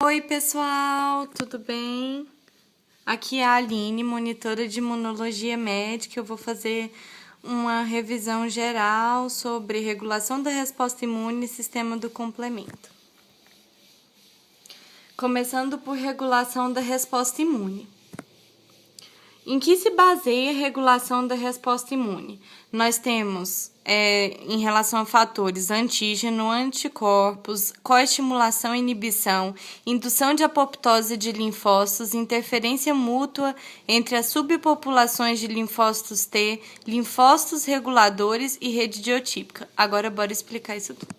Oi, pessoal, tudo bem? Aqui é a Aline, monitora de imunologia médica. Eu vou fazer uma revisão geral sobre regulação da resposta imune e sistema do complemento. Começando por regulação da resposta imune. Em que se baseia a regulação da resposta imune? Nós temos, em relação a fatores antígeno, anticorpos, coestimulação e inibição, indução de apoptose de linfócitos, interferência mútua entre as subpopulações de linfócitos T, linfócitos reguladores e rede diotípica. Agora, bora explicar isso tudo.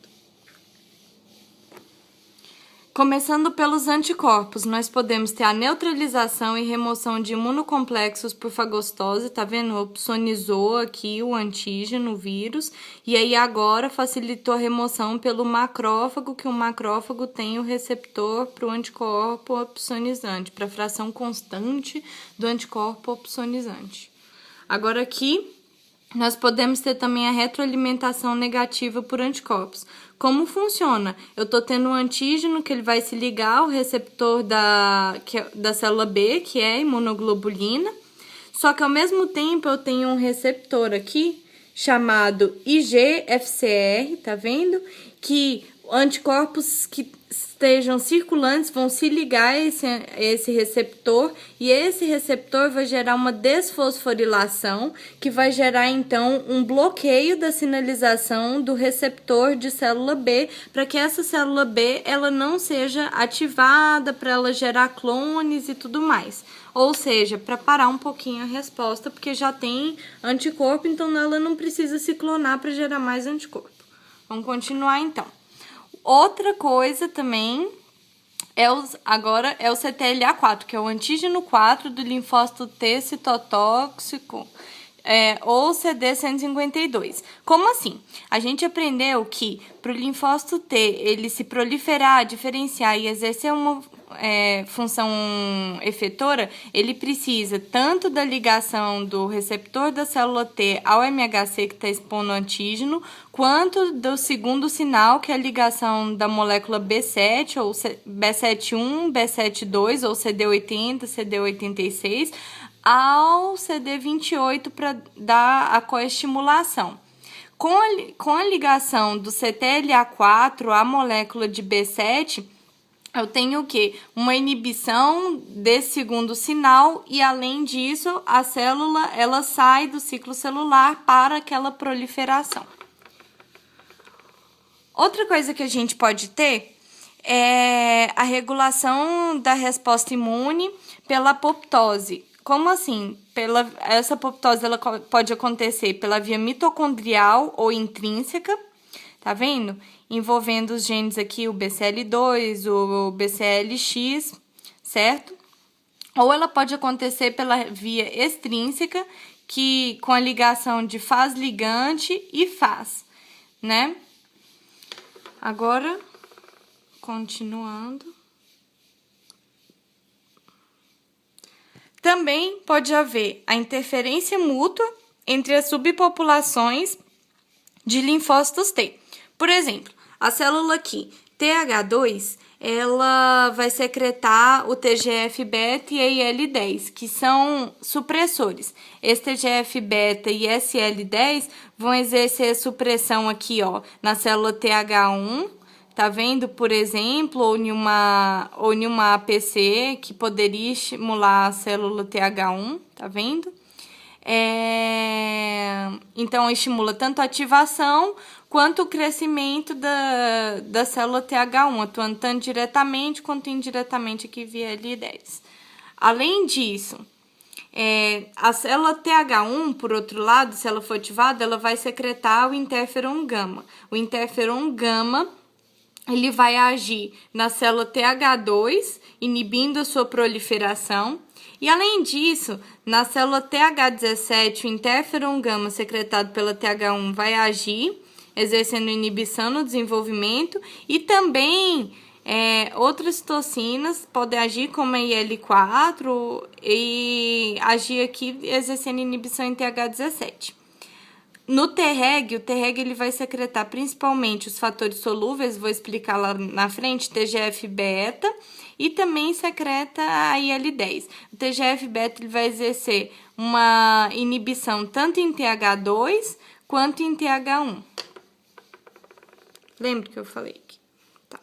Começando pelos anticorpos, nós podemos ter a neutralização e remoção de imunocomplexos por fagocitose, tá vendo? Opsonizou aqui o antígeno, o vírus, e aí agora facilitou a remoção pelo macrófago, que o macrófago tem o receptor para o anticorpo opsonizante, para a fração constante do anticorpo opsonizante. Agora aqui, nós podemos ter também a retroalimentação negativa por anticorpos. Como funciona? Eu estou tendo um antígeno que ele vai se ligar ao receptor da célula B, que é a imunoglobulina, só que ao mesmo tempo eu tenho um receptor aqui chamado IgFCR, tá vendo? Que anticorpos que estejam circulantes vão se ligar a esse receptor, e esse receptor vai gerar uma desfosforilação, que vai gerar então um bloqueio da sinalização do receptor de célula B, para que essa célula B ela não seja ativada, para ela gerar clones e tudo mais. Ou seja, para parar um pouquinho a resposta, porque já tem anticorpo, então ela não precisa se clonar para gerar mais anticorpo. Vamos continuar então. Outra coisa também agora é o CTLA4, que é o antígeno 4 do linfócito T citotóxico, ou CD152. Como assim? A gente aprendeu que para o linfócito T ele se proliferar, diferenciar e exercer uma função efetora, ele precisa tanto da ligação do receptor da célula T ao MHC que está expondo o antígeno, quanto do segundo sinal, que é a ligação da molécula B7, ou B71, B72, ou CD80, CD86, ao CD28 para dar a coestimulação. Com a ligação do CTLA4 à molécula de B7, eu tenho o quê? Uma inibição desse segundo sinal, e além disso, a célula ela sai do ciclo celular para aquela proliferação. Outra coisa que a gente pode ter é a regulação da resposta imune pela apoptose. Como assim? Essa apoptose ela pode acontecer pela via mitocondrial ou intrínseca, tá vendo? Envolvendo os genes aqui, o BCL2, o BCLX, certo? Ou ela pode acontecer pela via extrínseca, que com a ligação de faz ligante e faz, né? Agora, continuando. Também pode haver a interferência mútua entre as subpopulações de linfócitos T. Por exemplo, a célula aqui, TH2, ela vai secretar o TGF-beta e a IL-10, que são supressores. Esse TGF-beta e SL10 vão exercer supressão aqui, ó, na célula TH1, tá vendo? Por exemplo, ou em uma APC, que poderia estimular a célula TH1, tá vendo? Então, estimula tanto a ativação quanto o crescimento da célula TH1, atuando tanto diretamente quanto indiretamente aqui via L10. Além disso, a célula TH1, por outro lado, se ela for ativada, ela vai secretar o interferon gama. O interferon gama, ele vai agir na célula TH2, inibindo a sua proliferação. E, além disso, na célula TH17, o interferon gama secretado pela TH1 vai agir, exercendo inibição no desenvolvimento, e também outras citocinas podem agir, como a IL-4, e agir aqui exercendo inibição em TH17. No Treg, o Treg ele vai secretar principalmente os fatores solúveis, vou explicar lá na frente, TGF-beta, e também secreta a IL-10. O TGF-beta ele vai exercer uma inibição tanto em TH2 quanto em TH1. Lembra que eu falei aqui? Tá.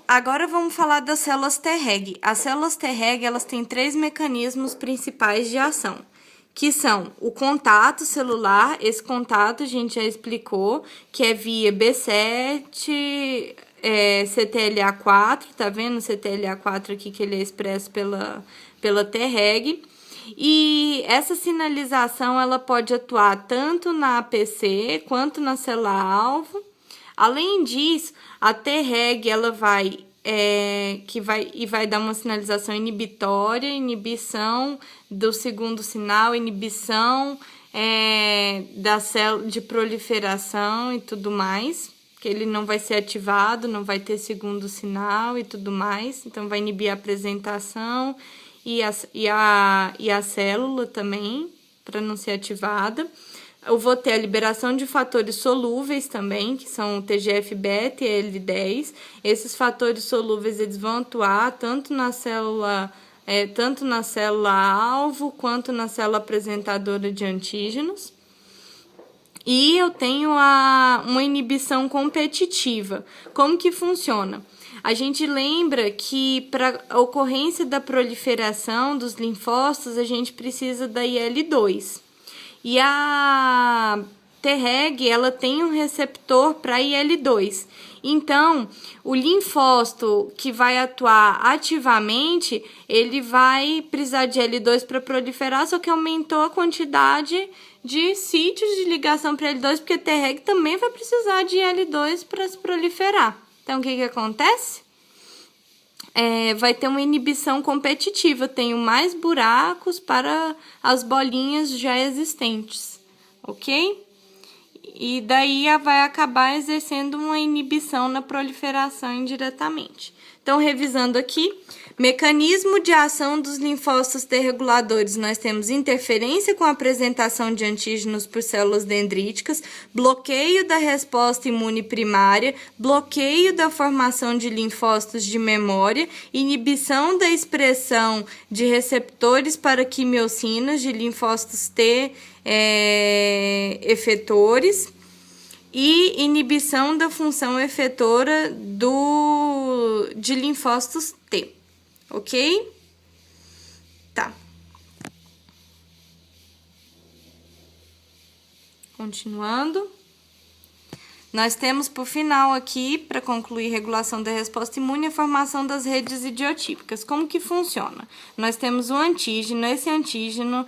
Agora vamos falar das células Treg. As células Treg, elas têm 3 mecanismos principais de ação, que são o contato celular. Esse contato a gente já explicou, que é via B7, CTLA4, tá vendo o CTLA4 aqui que ele é expresso pela Treg. E essa sinalização ela pode atuar tanto na APC quanto na célula-alvo. Além disso, a Treg ela vai dar uma sinalização inibitória, inibição do segundo sinal, inibição da célula de proliferação e tudo mais, que ele não vai ser ativado, não vai ter segundo sinal e tudo mais, então vai inibir a apresentação e a célula também, para não ser ativada. Eu vou ter a liberação de fatores solúveis também, que são o TGF-beta e IL-10. Esses fatores solúveis eles vão atuar tanto na célula-alvo quanto na célula apresentadora de antígenos. E eu tenho uma inibição competitiva. Como que funciona? A gente lembra que para a ocorrência da proliferação dos linfócitos, a gente precisa da IL-2. E a Treg, ela tem um receptor para IL-2. Então, o linfócito que vai atuar ativamente, ele vai precisar de IL-2 para proliferar, só que aumentou a quantidade de sítios de ligação para IL-2, porque a Treg também vai precisar de IL-2 para se proliferar. Então, o que acontece? Vai ter uma inibição competitiva, tenho mais buracos para as bolinhas já existentes, ok? E daí vai acabar exercendo uma inibição na proliferação indiretamente. Então, revisando aqui, mecanismo de ação dos linfócitos T reguladores, nós temos interferência com a apresentação de antígenos por células dendríticas, bloqueio da resposta imune primária, bloqueio da formação de linfócitos de memória, inibição da expressão de receptores para quimiocinas de linfócitos T efetores, e inibição da função efetora de linfócitos T, ok? Tá. Continuando. Nós temos, por final aqui, para concluir regulação da resposta imune, a formação das redes idiotípicas. Como que funciona? Nós temos um antígeno, esse antígeno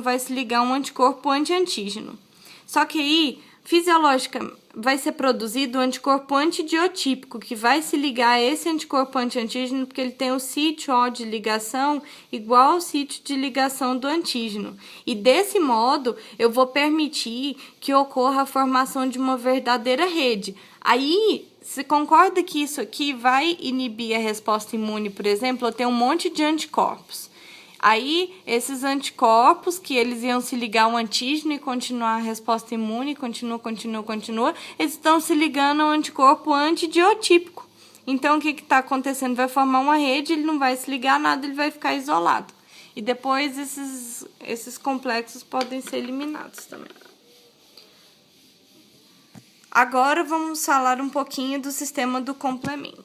vai se ligar a um anticorpo anti-antígeno. Só que aí, fisiológica, vai ser produzido o anticorpo antidiotípico, que vai se ligar a esse anticorpo anti-antígeno, porque ele tem o sítio O de ligação igual ao sítio de ligação do antígeno. E desse modo, eu vou permitir que ocorra a formação de uma verdadeira rede. Aí, você concorda que isso aqui vai inibir a resposta imune, por exemplo? Eu tenho um monte de anticorpos. Aí, esses anticorpos, que eles iam se ligar ao antígeno e continuar a resposta imune, continua, eles estão se ligando ao anticorpo antidiotípico. Então, o que está acontecendo? Vai formar uma rede, ele não vai se ligar a nada, ele vai ficar isolado. E depois, esses complexos podem ser eliminados também. Agora, vamos falar um pouquinho do sistema do complemento.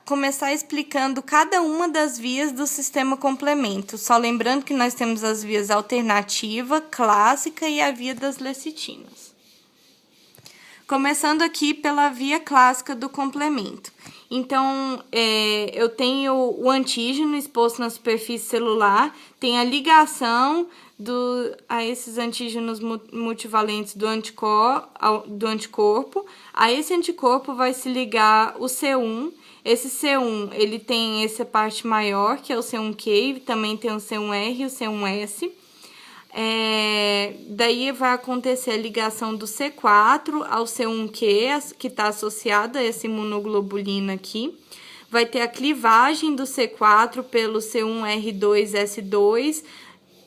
Começar explicando cada uma das vias do sistema complemento. Só lembrando que nós temos as vias alternativa, clássica e a via das lecitinas. Começando aqui pela via clássica do complemento. Então, eu tenho o antígeno exposto na superfície celular, tem a ligação a esses antígenos multivalentes do anticorpo. A esse anticorpo vai se ligar o C1. Esse C1, ele tem essa parte maior, que é o C1Q, também tem o C1R e o C1S. Daí vai acontecer a ligação do C4 ao C1Q, que está associada a essa imunoglobulina aqui. vai ter a clivagem do C4 pelo C1R2S2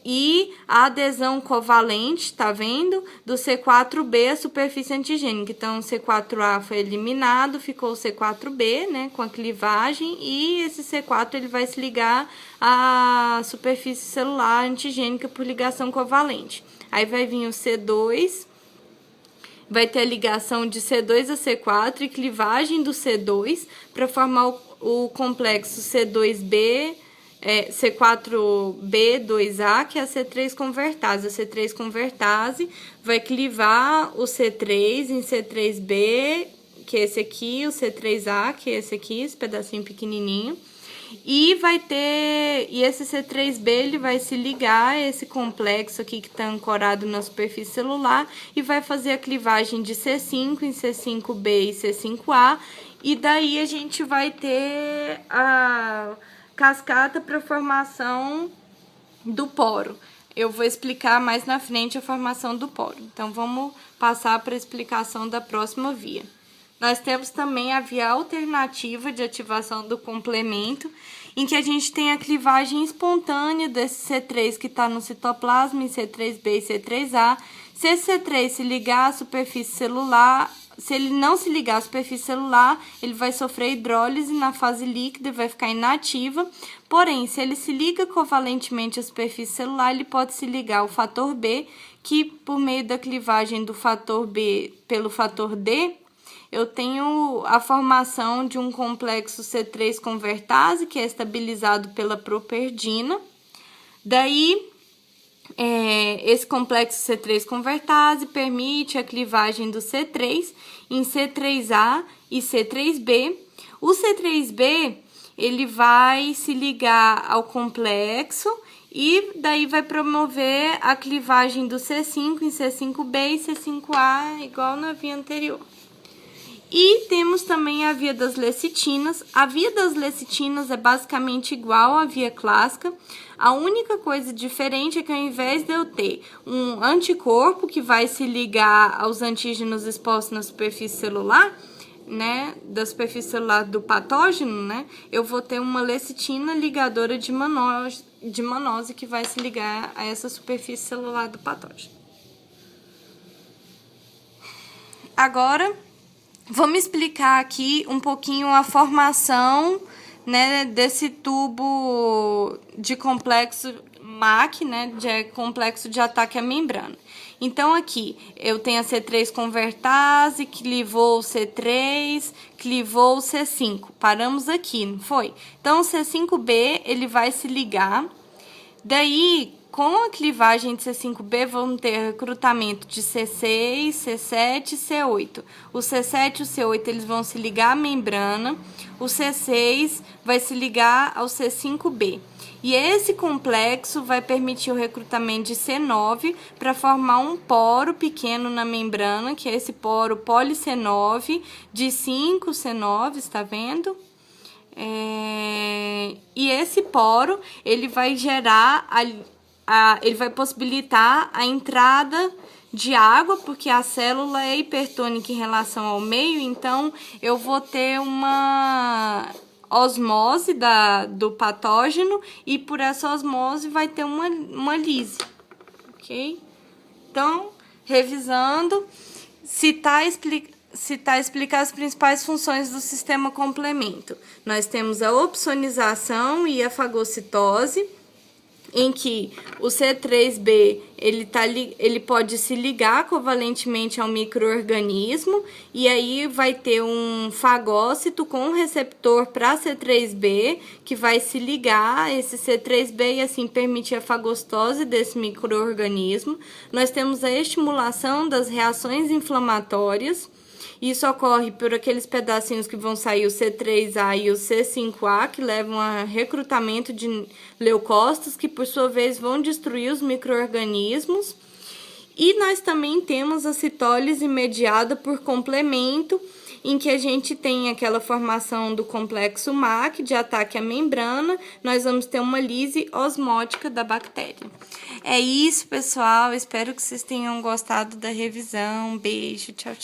e a adesão covalente, tá vendo? Do C4B, a superfície antigênica. Então, o C4A foi eliminado, ficou o C4B, né, com a clivagem, e esse C4 ele vai se ligar à superfície celular antigênica por ligação covalente. Aí vai vir o C2, vai ter a ligação de C2 a C4 e clivagem do C2 para formar o complexo C2B, C4B2A, que é a C3 convertase. A C3 convertase vai clivar o C3 em C3B, que é esse aqui, o C3A, que é esse aqui, esse pedacinho pequenininho. E esse C3B ele vai se ligar a esse complexo aqui que está ancorado na superfície celular e vai fazer a clivagem de C5 em C5B e C5A, e daí a gente vai ter a cascata para a formação do poro. Eu vou explicar mais na frente a formação do poro. Então, vamos passar para a explicação da próxima via. Nós temos também a via alternativa de ativação do complemento, em que a gente tem a clivagem espontânea desse C3 que está no citoplasma, em C3B e C3A. Se esse C3 se ligar à superfície celular, se ele não se ligar à superfície celular, ele vai sofrer hidrólise na fase líquida e vai ficar inativa. Porém, se ele se liga covalentemente à superfície celular, ele pode se ligar ao fator B, que por meio da clivagem do fator B pelo fator D, eu tenho a formação de um complexo C3 convertase, que é estabilizado pela properdina. Daí, esse complexo C3 convertase permite a clivagem do C3 em C3A e C3B. O C3B, ele vai se ligar ao complexo e daí vai promover a clivagem do C5 em C5B e C5A, igual na via anterior. E temos também a via das lecitinas. A via das lecitinas é basicamente igual à via clássica. A única coisa diferente é que ao invés de eu ter um anticorpo que vai se ligar aos antígenos expostos na superfície celular, né, da superfície celular do patógeno, né, eu vou ter uma lecitina ligadora de manose que vai se ligar a essa superfície celular do patógeno. Agora, vamos explicar aqui um pouquinho a formação, né, desse tubo de complexo MAC, né, de complexo de ataque à membrana. Então, aqui, eu tenho a C3 convertase, clivou o C3, clivou o C5. Paramos aqui, não foi? Então, o C5B, ele vai se ligar. Daí, com a clivagem de C5B, vamos ter recrutamento de C6, C7 e C8. O C7 e o C8 eles vão se ligar à membrana, o C6 vai se ligar ao C5B. E esse complexo vai permitir o recrutamento de C9 para formar um poro pequeno na membrana, que é esse poro poliC9 de 5 C9, tá vendo? E esse poro ele vai gerar ele vai possibilitar a entrada de água, porque a célula é hipertônica em relação ao meio, então eu vou ter uma osmose do patógeno e por essa osmose vai ter uma lise, ok? Então, revisando, citar explicar as principais funções do sistema complemento. Nós temos a opsonização e a fagocitose, em que o C3B ele pode se ligar covalentemente ao micro-organismo e aí vai ter um fagócito com um receptor para C3B que vai se ligar a esse C3B e assim permitir a fagocitose desse micro-organismo. Nós temos a estimulação das reações inflamatórias. Isso ocorre por aqueles pedacinhos que vão sair o C3A e o C5A, que levam a recrutamento de leucócitos, que por sua vez vão destruir os micro-organismos. E nós também temos a citólise mediada por complemento, em que a gente tem aquela formação do complexo MAC de ataque à membrana, nós vamos ter uma lise osmótica da bactéria. É isso, pessoal. Espero que vocês tenham gostado da revisão. Beijo, tchau, tchau.